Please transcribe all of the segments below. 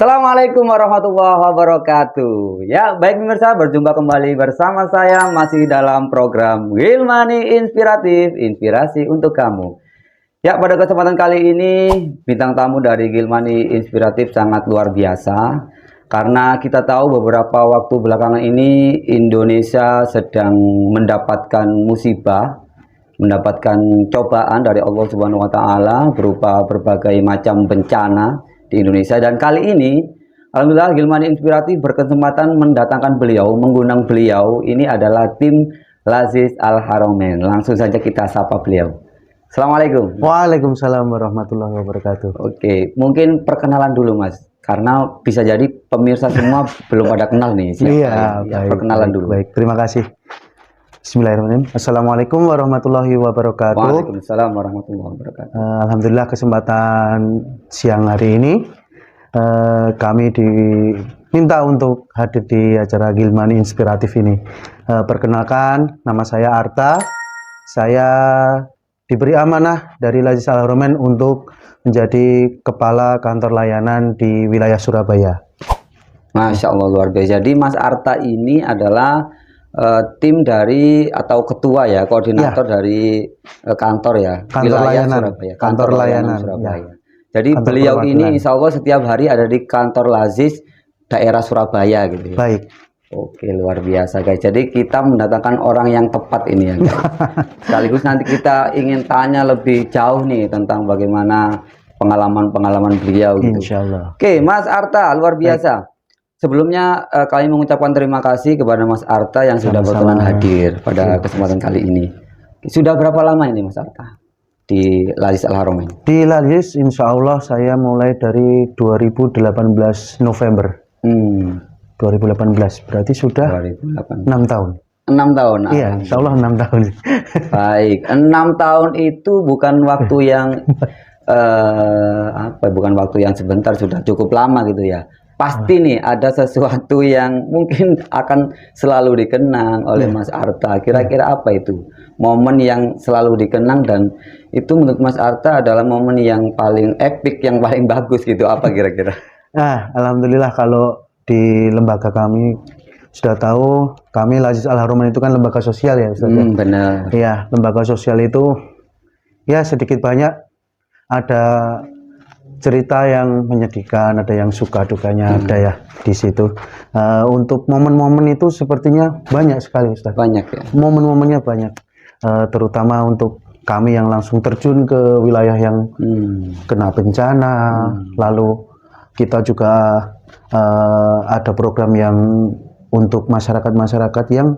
Assalamualaikum warahmatullahi wabarakatuh. Ya, baik pemirsa, berjumpa kembali bersama saya masih dalam program Gilmani Inspiratif, inspirasi untuk kamu. Ya, pada kesempatan kali ini bintang tamu dari Gilmani Inspiratif sangat luar biasa karena kita tahu beberapa waktu belakangan ini Indonesia sedang mendapatkan musibah, mendapatkan cobaan dari Allah Subhanahu wa taala berupa berbagai macam bencana di Indonesia. Dan kali ini alhamdulillah Gilmani Inspiratif berkesempatan mendatangkan beliau, mengundang beliau. Ini adalah tim Lazis Al Haramain. Langsung saja kita sapa beliau. Assalamualaikum. Waalaikumsalam warahmatullahi wabarakatuh. Oke, mungkin perkenalan dulu Mas, karena bisa jadi pemirsa semua belum pada kenal nih siapa. Iya, ya, perkenalan dulu. Baik, terima kasih. Bismillahirrahmanirrahim. Assalamualaikum warahmatullahi wabarakatuh. Waalaikumsalam warahmatullahi wabarakatuh. Alhamdulillah kesempatan siang hari ini kami diminta untuk hadir di acara Gilmani Inspiratif ini. Perkenalkan, nama saya Arta. Saya diberi amanah dari Lazis Al Haramain untuk menjadi kepala kantor layanan di wilayah Surabaya. Masya Allah, luar biasa. Jadi Mas Arta ini adalah tim dari atau ketua ya, koordinator dari kantor ya, kantor wilayah layanan, Surabaya, kantor layanan Surabaya. Ya. Jadi kantor beliau ini insya Allah setiap hari ada di kantor Lazis daerah Surabaya gitu ya. Baik. Oke, luar biasa guys. Jadi kita mendatangkan orang yang tepat ini ya guys. Sekaligus nanti kita ingin tanya lebih jauh nih tentang bagaimana pengalaman-pengalaman beliau gitu. Insya Allah. Oke, Mas Arta, luar biasa. Sebelumnya kami mengucapkan terima kasih kepada Mas Arta yang sudah berkenan hadir pada kesempatan kali ini. Sudah berapa lama ini Mas Arta di Lazis Al Haramain? Di Lazis insya Allah saya mulai dari 2018 November. 2018 berarti sudah 6 tahun. 6 tahun. Iya, insya Allah 6 tahun. Baik, 6 tahun itu bukan waktu yang bukan waktu yang sebentar, sudah cukup lama gitu ya. Pasti nih ada sesuatu yang mungkin akan selalu dikenang oleh Mas Arta. Kira-kira apa itu? Momen yang selalu dikenang dan itu menurut Mas Arta adalah momen yang paling epic, yang paling bagus gitu. Apa kira-kira? Nah, alhamdulillah kalau di lembaga kami sudah tahu, kami Lazis Al Haramain itu kan lembaga sosial ya Ustaz. Benar. Iya, lembaga sosial itu ya sedikit banyak ada cerita yang menyedihkan, ada yang suka dukanya, ada ya di situ. Untuk momen-momen itu sepertinya banyak sekali Ustaz. Banyak ya. Momen-momennya banyak, terutama untuk kami yang langsung terjun ke wilayah yang kena bencana. Lalu kita juga ada program yang untuk masyarakat-masyarakat yang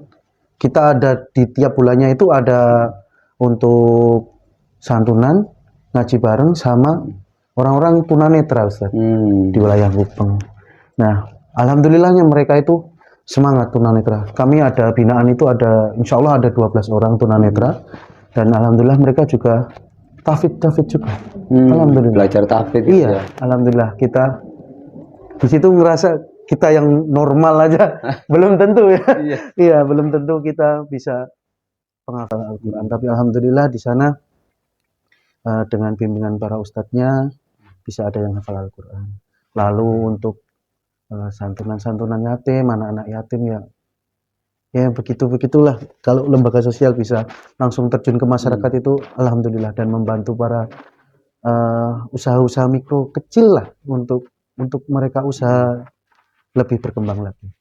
kita ada di tiap bulannya itu ada untuk santunan, ngaji bareng sama orang-orang tunanetra Ustaz di wilayah Gupeng. Nah, alhamdulillahnya mereka itu semangat tunanetra. Kami ada binaan itu ada insya Allah ada 12 orang tunanetra dan alhamdulillah mereka juga tafid juga. Alhamdulillah. Belajar tafid. Iya, ya. Alhamdulillah kita di situ ngerasa kita yang normal aja belum tentu ya. Iya, belum tentu kita bisa penghafal Al-Quran. Tapi alhamdulillah di sana dengan bimbingan para ustadznya bisa ada yang hafal Al-Quran. Lalu untuk santunan-santunan yatim, anak-anak yatim ya begitulah. Kalau lembaga sosial bisa langsung terjun ke masyarakat itu alhamdulillah, dan membantu para usaha-usaha mikro kecil lah untuk mereka usaha lebih berkembang lagi.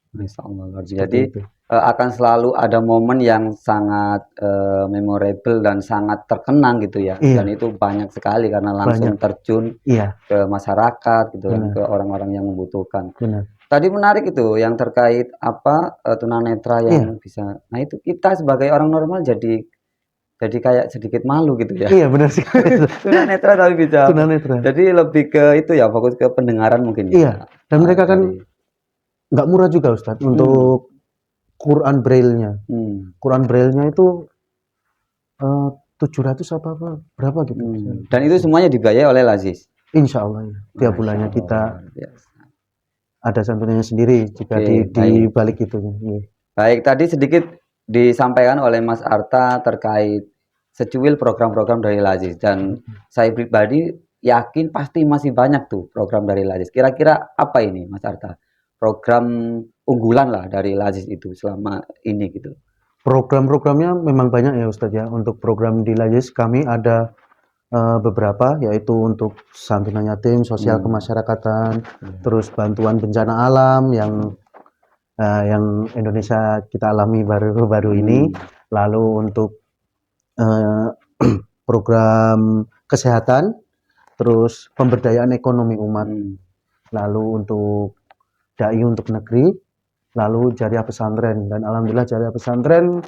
Jadi akan selalu ada momen yang sangat memorable dan sangat terkenang gitu ya. Dan itu banyak sekali karena langsung terjun ke masyarakat gitu kan, ke orang-orang yang membutuhkan. Tadi menarik itu yang terkait tunanetra yang bisa. Nah, itu kita sebagai orang normal jadi kayak sedikit malu gitu ya. Iya, benar sekali. Tunanetra tapi bisa. Tunanetra. Jadi lebih ke itu ya, fokus ke pendengaran mungkin ya. Iya. Dan mereka kan nggak murah juga Ustadz untuk Quran Braille-nya. Quran Braille-nya itu 700 apa berapa gitu. Dan itu semuanya dibiayai oleh Lazis. Insya Allah ya. Tiap bulannya kita ada santunannya sendiri jika di balik itu. Baik, tadi sedikit disampaikan oleh Mas Arta terkait secuil program-program dari Lazis, dan saya pribadi yakin pasti masih banyak tuh program dari Lazis. Kira-kira apa ini Mas Arta? Program unggulan lah dari Lazis itu selama ini gitu. Program-programnya memang banyak ya Ustadz ya. Untuk program di Lajis kami ada beberapa, yaitu untuk santunan yatim, sosial kemasyarakatan, terus bantuan bencana alam yang Indonesia kita alami baru-baru ini, lalu untuk program kesehatan, terus pemberdayaan ekonomi umat, lalu untuk dai untuk negeri, lalu jariah pesantren. Dan alhamdulillah jariah pesantren,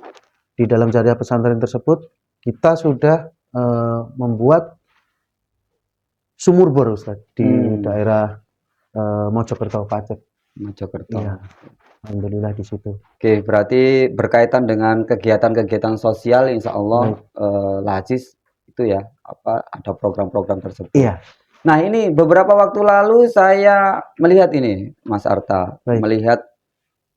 di dalam jariah pesantren tersebut kita sudah membuat sumur bor Ustaz di daerah Mojokerto Pacet. Mojokerto. Iya, alhamdulillah di situ. Oke, berarti berkaitan dengan kegiatan-kegiatan sosial, insya Allah Lazis itu ya, ada program-program tersebut. Iya. Nah, ini beberapa waktu lalu saya melihat ini, Mas Arta, melihat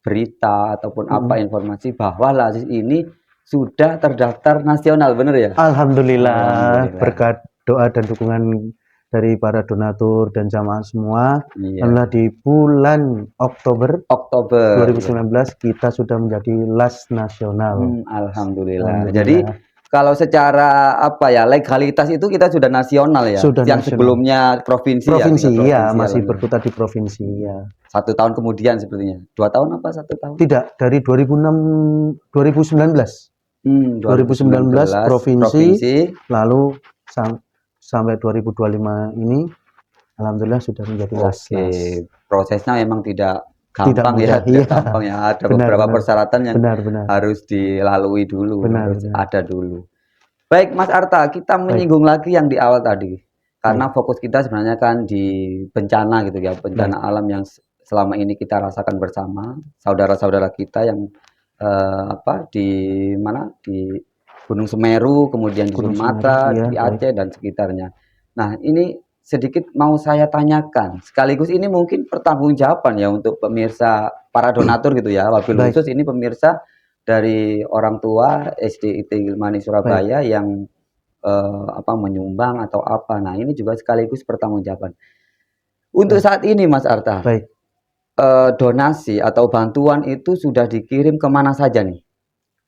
berita ataupun apa informasi bahwa Lazis ini sudah terdaftar nasional, benar ya? Alhamdulillah, berkat doa dan dukungan dari para donatur dan jamaah semua, alhamdulillah di bulan Oktober 2019 kita sudah menjadi LAS nasional. Alhamdulillah. Jadi kalau secara legalitas itu kita sudah nasional ya. Sudah yang nasional. Sebelumnya provinsi ya, masih berkutat di provinsi ya. 1 tahun kemudian sepertinya. 2 tahun apa 1 tahun? Tidak, dari 2019 provinsi, lalu sampai 2025 ini alhamdulillah sudah menjadi LAS. Prosesnya memang tidak gampang ya. Ada beberapa persyaratan yang harus dilalui dulu, harus ada dulu. Baik Mas Arta, kita menyinggung lagi yang di awal tadi. Karena fokus kita sebenarnya kan di bencana gitu ya, bencana alam yang selama ini kita rasakan bersama, saudara-saudara kita yang di Gunung Semeru, kemudian di Sumatera, di Aceh dan sekitarnya. Nah, ini sedikit mau saya tanyakan, sekaligus ini mungkin pertanggungjawaban ya untuk pemirsa, para donatur gitu ya, wabil khusus ini pemirsa dari orang tua SDIT Gilmani Surabaya yang menyumbang atau apa. Nah, ini juga sekaligus pertanggungjawaban. Untuk saat ini Mas Arta, donasi atau bantuan itu sudah dikirim kemana saja nih?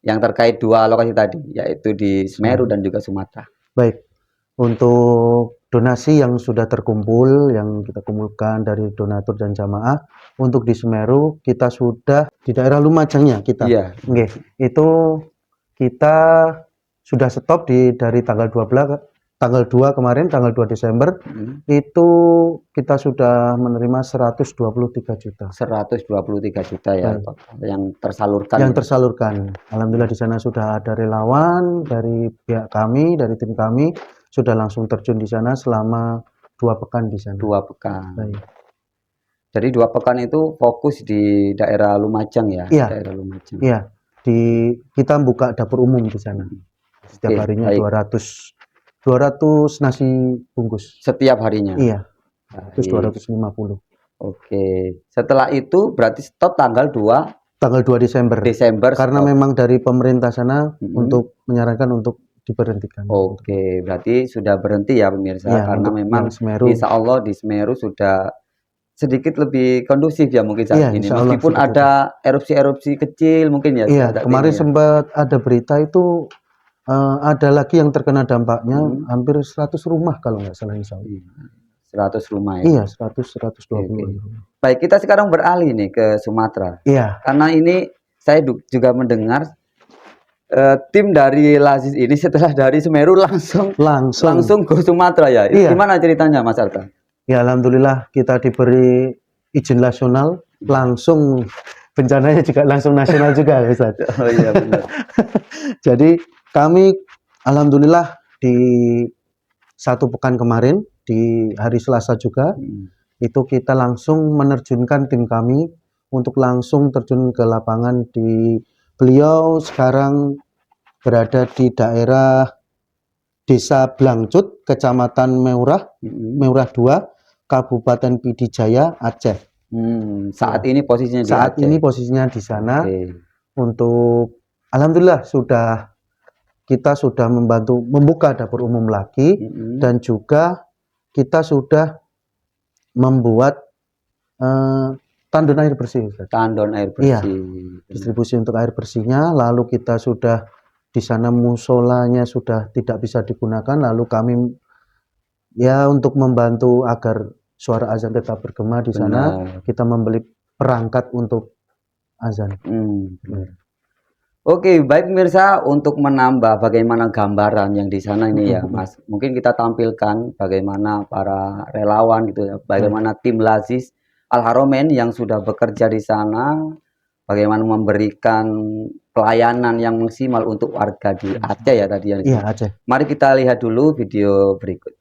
Yang terkait 2 lokasi tadi, yaitu di Semeru dan juga Sumatera. Baik, untuk donasi yang sudah terkumpul, yang kita kumpulkan dari donatur dan jamaah, untuk di Semeru kita sudah di daerah Lumajangnya kita. Itu kita sudah stop dari tanggal 2 kemarin, tanggal 2 Desember, itu kita sudah menerima 123 juta. 123 juta ya, yang tersalurkan. Yang tersalurkan. Alhamdulillah di sana sudah ada relawan dari pihak kami, dari tim kami, sudah langsung terjun di sana selama 2 pekan di sana. 2 pekan. Jadi 2 pekan itu fokus di daerah Lumajang ya? Iya. Daerah Lumajang. Iya. Kita buka dapur umum di sana. Setiap harinya 200 nasi bungkus. Setiap harinya? Iya. Terus 250. Setelah itu berarti stop tanggal 2? Tanggal 2 Desember. Karena memang dari pemerintah sana untuk menyarankan untuk diberhentikan. Berarti sudah berhenti ya pemirsa, karena memang insya Allah di Semeru sudah sedikit lebih kondusif ya mungkin saat ini. Meskipun ada erupsi-erupsi kecil mungkin ya. Iya, kemarin sempat ada berita itu ada lagi yang terkena dampaknya, hampir 100 rumah kalau nggak salah insya Allah. 100 rumah ya? Iya, 100-120. Baik, kita sekarang beralih nih ke Sumatera. Iya. Karena ini saya juga mendengar tim dari Lazis ini setelah dari Semeru langsung ke Sumatera ya. Iya. Gimana ceritanya Mas Arta? Ya alhamdulillah kita diberi izin nasional, langsung bencananya juga langsung nasional juga Ustaz. Oh iya benar. Jadi kami alhamdulillah di 1 pekan kemarin di hari Selasa juga itu kita langsung menerjunkan tim kami untuk langsung terjun ke lapangan. Beliau sekarang berada di daerah Desa Blangcut, Kecamatan Meurah 2, Kabupaten Pidijaya, Aceh. Saat ini posisinya di Saat Aceh. ini posisinya di sana. Untuk alhamdulillah kita sudah membantu membuka dapur umum lagi dan juga kita sudah membuat tandon air bersih, Ustaz. Tandon air Iya, bersih. distribusi untuk air bersihnya. Lalu kita sudah di sana musolanya sudah tidak bisa digunakan. Lalu kami ya untuk membantu agar suara azan tetap bergema di sana, Benar. kita membeli perangkat untuk azan. Benar. Oke, baik pemirsa, untuk menambah bagaimana gambaran yang di sana ini ya, Mas. Mungkin kita tampilkan bagaimana para relawan gitu ya, bagaimana tim Lazis Al-Haramain yang sudah bekerja di sana, bagaimana memberikan pelayanan yang maksimal untuk warga di Aceh ya tadi yang. Iya, Aceh. Mari kita lihat dulu video berikut.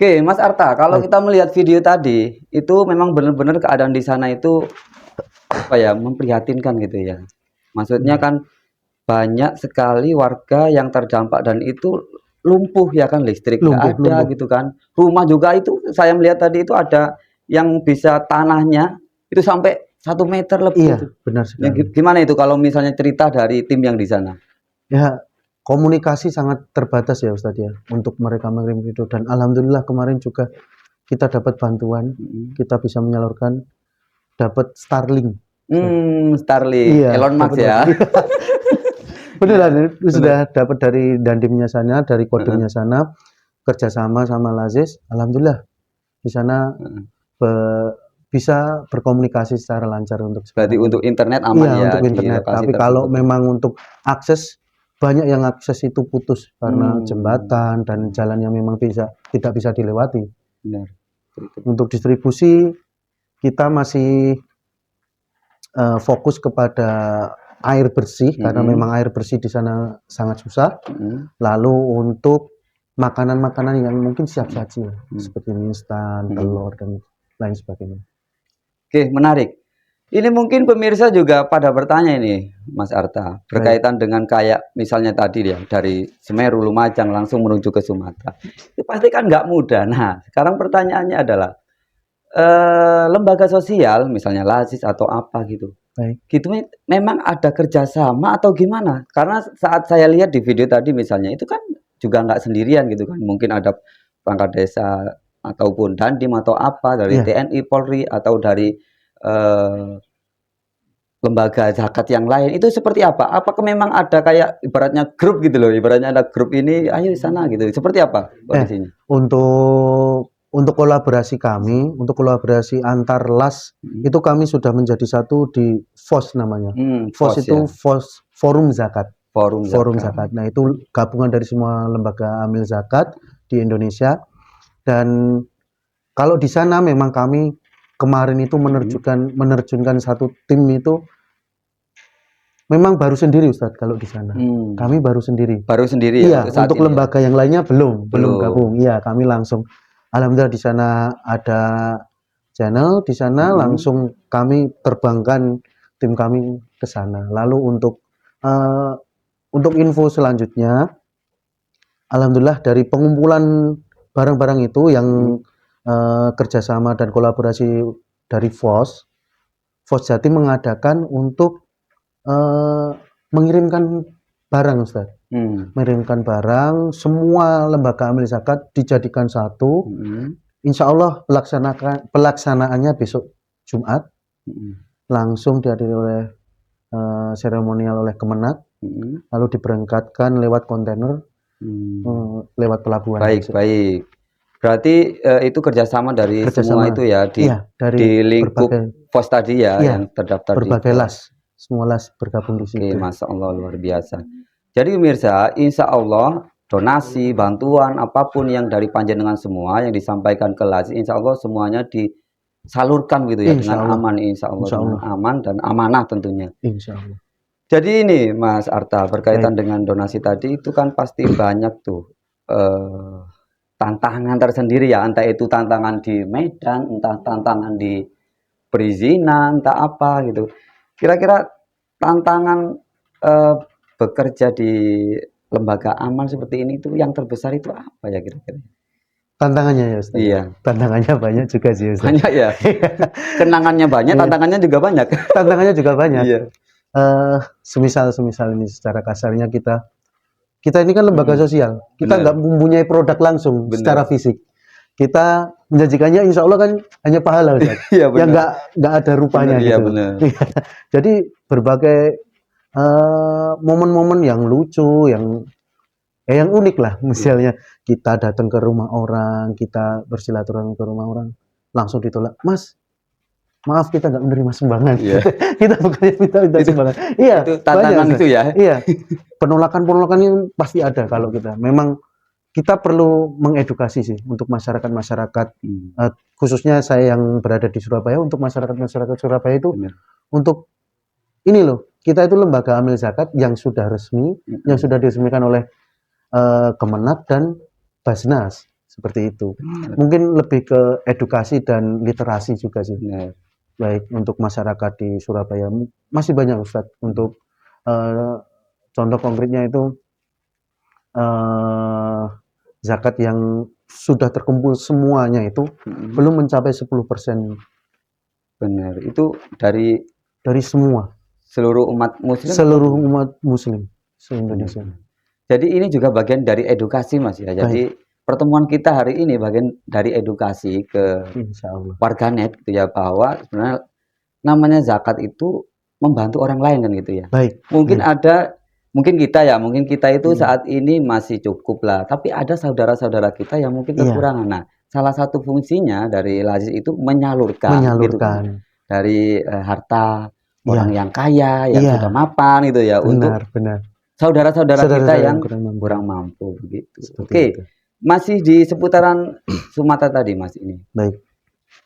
Oke, Mas Arta, kalau kita melihat video tadi, itu memang benar-benar keadaan di sana itu apa ya, memprihatinkan gitu ya. Maksudnya kan banyak sekali warga yang terdampak dan itu lumpuh ya kan, listrik nggak ada gitu kan. Rumah juga itu saya melihat tadi itu ada yang bisa tanahnya itu sampai 1 meter lebih. Iya, itu. benar Ya, sekali. gimana itu kalau misalnya cerita dari tim yang di sana? Ya, komunikasi sangat terbatas ya Ustadz ya untuk mereka mengirim video, dan alhamdulillah kemarin juga kita dapat bantuan, kita bisa menyalurkan, dapat Starlink. Starlink, Iya, Elon Musk ya. Beneran sudah dapat dari dandimnya sana, dari kodemnya sana, kerjasama sama Lazis. Alhamdulillah di sana bisa berkomunikasi secara lancar untuk Berarti sekarang. untuk internet aman Iya, ya untuk di internet. lokasi Tapi kalau tersebut. memang untuk akses, banyak yang akses itu putus karena jembatan dan jalan yang memang tidak bisa dilewati. Benar. Untuk distribusi kita masih fokus kepada air bersih karena memang air bersih di sana sangat susah. Lalu untuk makanan-makanan yang mungkin siap saji seperti mie instan, telur dan lain sebagainya. Oke, menarik. Ini mungkin pemirsa juga pada bertanya ini, Mas Arta, berkaitan dengan kayak misalnya tadi ya, dari Semeru, Lumajang langsung menuju ke Sumatera. Itu pasti kan nggak mudah. Nah, sekarang pertanyaannya adalah, lembaga sosial, misalnya Lazis atau apa gitu, gitu memang ada kerjasama atau gimana? Karena saat saya lihat di video tadi misalnya, itu kan juga nggak sendirian gitu kan. Mungkin ada perangkat desa ataupun dandim atau apa, dari TNI, Polri, atau dari lembaga zakat yang lain, itu seperti apa? Apakah memang ada kayak ibaratnya grup gitu loh, ibaratnya ada grup ini, ayo di sana gitu, seperti apa kondisinya? Untuk kolaborasi kami, untuk kolaborasi antar las, itu kami sudah menjadi satu di FOS namanya. FOS itu FOS Forum Zakat. Forum Zakat. Nah, itu gabungan dari semua lembaga amil zakat di Indonesia. Dan kalau di sana memang kami kemarin itu menerjunkan satu tim itu memang baru sendiri Ustadz kalau di sana. Kami baru sendiri. Baru sendiri ya. Iya, untuk lembaga yang lainnya belum gabung. Iya, kami langsung alhamdulillah di sana ada channel di sana langsung kami terbangkan tim kami ke sana. Lalu untuk info selanjutnya alhamdulillah dari pengumpulan barang-barang itu yang kerjasama dan kolaborasi dari FOS Jatim mengadakan untuk mengirimkan barang, Ustaz. Mengirimkan barang, semua lembaga amil zakat dijadikan satu. Insya Allah pelaksanaannya besok Jumat. Langsung dihadiri oleh seremonial oleh Kemenak, lalu diberangkatkan lewat kontainer, lewat pelabuhan. Baik. Berarti itu kerjasama dari semua itu ya, di lingkup FOS tadi ya, yang terdaftar berbagai las, semua las bergabung di situ. Masya Allah, luar biasa. Jadi pemirsa, insya Allah donasi, bantuan, apapun yang dari panjenengan semua yang disampaikan ke las, insya Allah semuanya disalurkan gitu ya, dengan aman, insya Allah, dengan aman dan amanah tentunya. Insya Allah. Jadi ini Mas Arta, berkaitan dengan donasi tadi itu kan pasti banyak tuh tantangan tersendiri ya, entah itu tantangan di Medan, entah tantangan di perizinan, entah apa gitu. Kira-kira tantangan bekerja di lembaga amal seperti ini itu yang terbesar itu apa ya kira-kira? Tantangannya ya Ustaz? Iya. Tantangannya banyak juga sih Ustaz. Banyak ya? Kenangannya banyak, tantangannya juga banyak. Tantangannya juga banyak. Iya. Semisal ini secara kasarnya kita ini kan lembaga sosial, kita nggak mempunyai produk langsung secara fisik. Kita menjanjikannya insya Allah kan hanya pahala, Ustaz. Yang nggak ada rupanya. Gitu. Jadi berbagai momen-momen yang lucu, yang unik lah. Misalnya kita datang ke rumah orang, kita bersilaturahmi ke rumah orang, langsung ditolak, Mas, maaf kita nggak menerima sumbangan. Kita bukannya minta sumbangan. Iya, itu tantangan itu ya. Iya, penolakan yang pasti ada kalau kita. Memang kita perlu mengedukasi sih untuk masyarakat, khususnya saya yang berada di Surabaya, untuk masyarakat Surabaya itu untuk ini loh, kita itu lembaga amil zakat yang sudah resmi, yang sudah diresmikan oleh Kemenak dan Basnas, seperti itu. Mungkin lebih ke edukasi dan literasi juga sih. Baik untuk masyarakat di Surabaya masih banyak Ustadz untuk contoh konkretnya itu zakat yang sudah terkumpul semuanya itu belum mencapai 10%. Benar, itu dari semua seluruh umat muslim se-Indonesia. Jadi ini juga bagian dari edukasi Mas ya. Jadi pertemuan kita hari ini bagian dari edukasi ke warganet gitu ya, bahwa sebenarnya namanya zakat itu membantu orang lain kan gitu ya. Mungkin kita itu saat ini masih cukup lah, tapi ada saudara-saudara kita yang mungkin kekurangan. Nah, salah satu fungsinya dari Lazis itu menyalurkan. Gitu, dari harta orang yang kaya, yang sudah mapan gitu ya, untuk saudara-saudara kita yang kurang mampu begitu. Oke. Masih di seputaran Sumatera tadi Mas ini. Baik.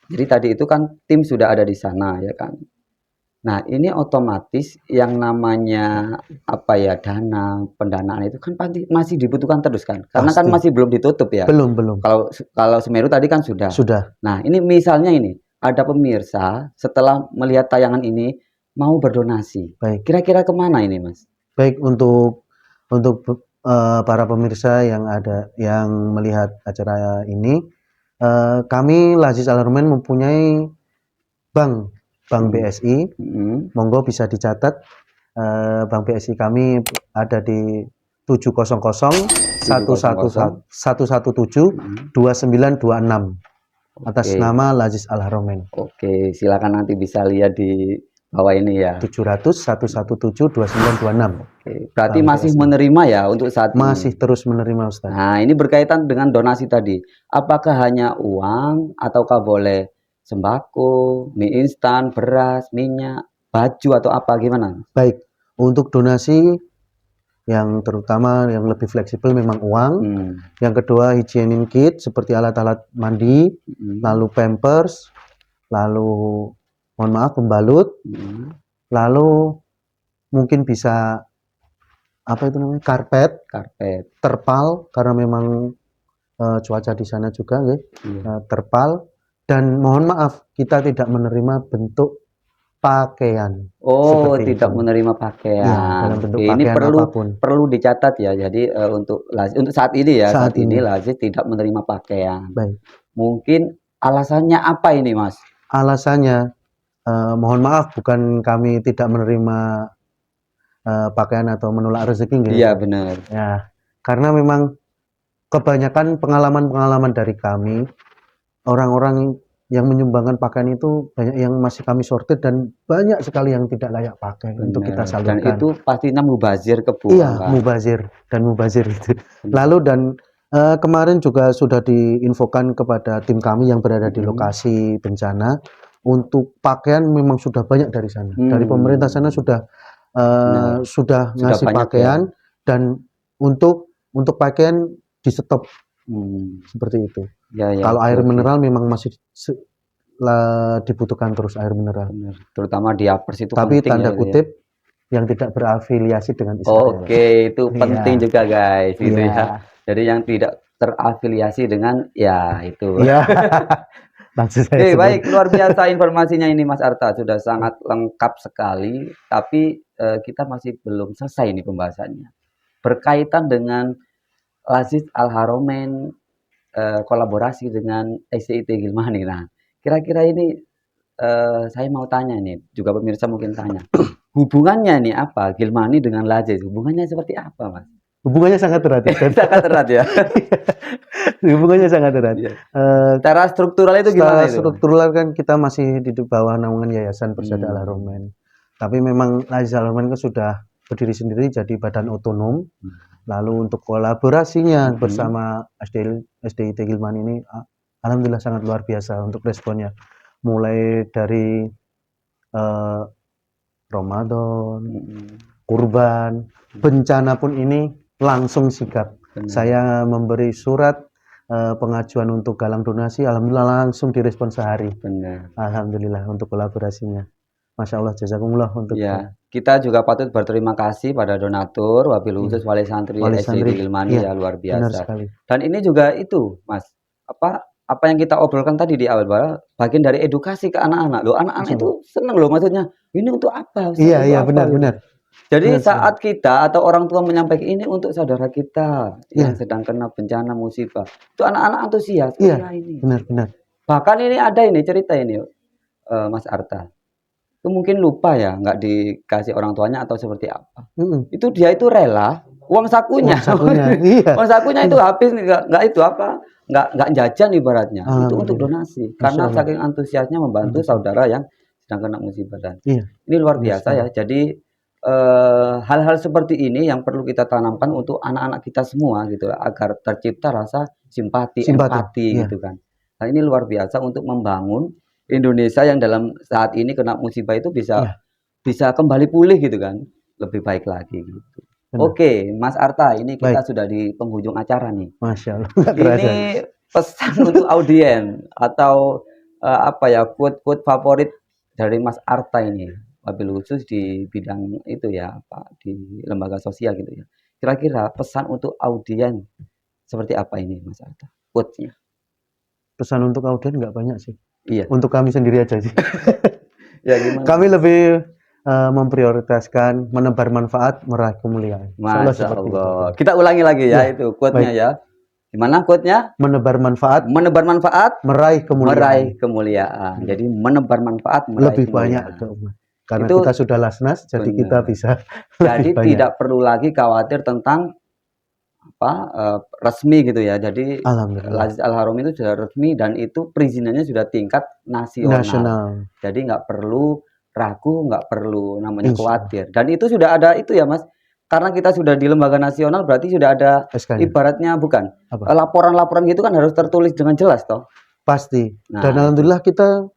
Jadi tadi itu kan tim sudah ada di sana ya kan. Nah, ini otomatis yang namanya dana, pendanaan itu kan pasti masih dibutuhkan terus kan. Karena kan masih belum ditutup ya. Belum. Kalau Semeru tadi kan sudah. Nah, ini misalnya ini ada pemirsa setelah melihat tayangan ini mau berdonasi. Baik. Kira-kira kemana ini Mas? Baik, untuk para pemirsa yang melihat acara ini, kami Lazis Al-Haramain mempunyai bank BSI. Monggo bisa dicatat, bank BSI kami ada di 700 117 2926 atas nama Lazis Al-Haramain. Oke, silakan nanti bisa lihat di bawah ini ya. 700 117 2926. Oke, berarti masih menerima ya untuk saat ini? Masih terus menerima Ustaz. Nah, ini berkaitan dengan donasi tadi. Apakah hanya uang ataukah boleh sembako, mie instan, beras, minyak, baju atau apa gimana? Baik, untuk donasi yang terutama yang lebih fleksibel memang uang. Yang kedua hygienic kit seperti alat-alat mandi, lalu pampers, lalu mohon maaf pembalut, lalu mungkin bisa karpet, terpal karena memang cuaca di sana juga terpal, dan mohon maaf kita tidak menerima bentuk pakaian. Oh, Seperti tidak itu. menerima Ya, pakaian. dalam bentuk Oke, ini pakaian perlu apapun. dicatat ya. Jadi untuk saat ini ya, Saat saat ini ini. Lazis tidak menerima pakaian. Baik. Mungkin alasannya apa ini, Mas? Alasannya, mohon maaf, bukan kami tidak menerima pakaian atau menolak rezeki nggih. Iya, benar. Ya, karena memang kebanyakan pengalaman-pengalaman dari kami, orang-orang yang menyumbangkan pakaian itu banyak yang masih kami sortir dan banyak sekali yang tidak layak pakai untuk kita Benar. Dan salurkan. itu pastinya mubazir Iya, kebuang, Pak. mubazir itu. Benar. Lalu dan kemarin juga sudah diinfokan kepada tim kami yang berada di lokasi bencana untuk pakaian memang sudah banyak dari sana. Dari pemerintah sana sudah Benar. sudah Sudah ngasih banyak pakaian dan untuk pakaian di stop seperti itu. Ya, ya, Kalau oke, air oke. mineral memang masih dibutuhkan terus air mineral. Benar. Terutama di Apers itu Tapi penting tanda ya, itu ya. kutip yang tidak berafiliasi dengan Israel. Oke, itu Iya. penting juga guys, gitu Iya. ya. Jadi yang tidak terafiliasi dengan ya itu. Iya. Maksud saya Oke, seperti baik, luar biasa informasinya ini Mas Arta, sudah sangat lengkap sekali. Tapi kita masih belum selesai nih pembahasannya. Berkaitan dengan Lazis Al Haramain, kolaborasi dengan STIT Gilmani. Nah, kira-kira ini saya mau tanya nih, juga pemirsa mungkin tanya. Hubungannya nih apa Gilmani dengan Lazis? Hubungannya seperti apa, Mas? hubungannya sangat erat. Sangat erat ya. Hubungannya sangat erat. Iya. Secara struktural itu Secara gimana itu? struktural kan kita masih di bawah naungan Yayasan Persada Al Haramain. Tapi memang Lazis Al Haramain kan sudah berdiri sendiri jadi badan otonom. Lalu untuk kolaborasinya bersama SDIT Gilmani ini alhamdulillah sangat luar biasa untuk responnya. Mulai dari Ramadan, kurban, bencana pun ini langsung sigap. Saya memberi surat pengajuan untuk galang donasi, alhamdulillah langsung direspon sehari. Benar. Alhamdulillah untuk kolaborasinya. Masya Allah, jazakumullah untuk Ya, kita juga patut berterima kasih pada donatur, wabil khusus Wali Santri Wali SDIT Santri. Gilmani Iya, ya, luar benar biasa. sekali. Dan ini juga itu, Mas, apa yang kita obrolkan tadi di awal, bahwa bagian dari edukasi ke anak-anak. Loh, anak-anak itu seneng loh, maksudnya ini untuk apa? Ustaz? Iya, Untuk iya, apa? benar, Gitu. benar. Jadi Benar saat kita atau orang tua menyampaikan ini untuk saudara kita yang sedang kena bencana musibah, itu anak-anak antusias. Iya, "Iya, ini. benar, benar. Bahkan ini ada ini cerita ini, Mas Arta. Itu mungkin lupa ya, nggak dikasih orang tuanya atau seperti apa. Itu dia itu rela uang sakunya. Iya. Uang sakunya itu habis nggak itu apa? Nggak jajan ibaratnya. Itu untuk donasi. Karena saking antusiasnya membantu saudara yang sedang kena musibah. Dan ini luar biasa ya. Jadi hal-hal seperti ini yang perlu kita tanamkan untuk anak-anak kita semua gitu, agar tercipta rasa simpati. Empati gitu kan. Nah, ini luar biasa untuk membangun Indonesia yang dalam saat ini kena musibah itu bisa kembali pulih gitu kan, lebih baik lagi gitu. Oke, Mas Arta, ini kita sudah di penghujung acara nih. Masya Allah. Ini pesan untuk audiens atau apa ya, quote favorit dari Mas Arta ini, wabil khusus di bidang itu ya, di lembaga sosial gitu ya. Kira-kira pesan untuk audiens seperti apa ini, Mas Arta? Quote-nya. Pesan untuk audiens nggak banyak sih. Iya. Untuk kami sendiri aja sih. Ya gimana? Kami lebih memprioritaskan menebar manfaat, meraih kemuliaan. Masya Allah. Kita ulangi lagi ya, itu quote-nya ya. Gimana quote-nya? Menebar manfaat, meraih kemuliaan. Meraih kemuliaan. Jadi menebar manfaat, meraih lebih kemuliaan. banyak ke umat. Karena itu, kita sudah lasnas, jadi kita bisa. Jadi tidak perlu lagi khawatir tentang resmi gitu ya. Jadi Lazis Al Haramain itu sudah resmi dan itu perizinannya sudah tingkat nasional. Jadi nggak perlu ragu, nggak perlu namanya khawatir. Dan itu sudah ada itu ya Mas. Karena kita sudah di lembaga nasional berarti sudah ada ibaratnya bukan. Laporan-laporan gitu kan harus tertulis dengan jelas toh. Pasti. Dan alhamdulillah kita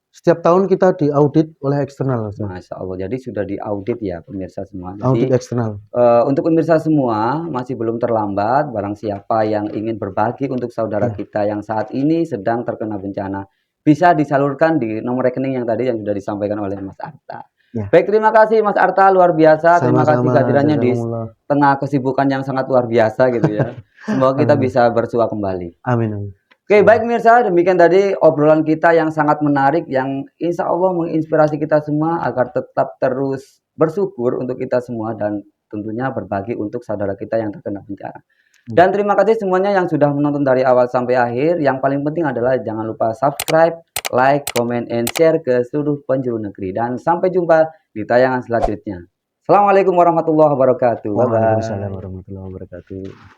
setiap tahun kita diaudit oleh eksternal. Masya Allah. Jadi sudah diaudit ya pemirsa semua. Jadi, audit eksternal. Untuk pemirsa semua masih belum terlambat. Barang siapa yang ingin berbagi untuk saudara kita yang saat ini sedang terkena bencana, bisa disalurkan di nomor rekening yang tadi yang sudah disampaikan oleh Mas Arta. Baik, terima kasih Mas Arta, luar biasa. Terima kasih kehadirannya di tengah kesibukan yang sangat luar biasa gitu ya. Semoga kita bisa bersua kembali. Amin. Oke, baik pemirsa, demikian tadi obrolan kita yang sangat menarik, yang insya Allah menginspirasi kita semua agar tetap terus bersyukur untuk kita semua dan tentunya berbagi untuk saudara kita yang terkena bencana. Dan terima kasih semuanya yang sudah menonton dari awal sampai akhir. Yang paling penting adalah jangan lupa subscribe, like, comment, and share ke seluruh penjuru negeri. Dan sampai jumpa di tayangan selanjutnya. Assalamualaikum warahmatullahi wabarakatuh. Bye-bye. Waalaikumsalam warahmatullahi wabarakatuh.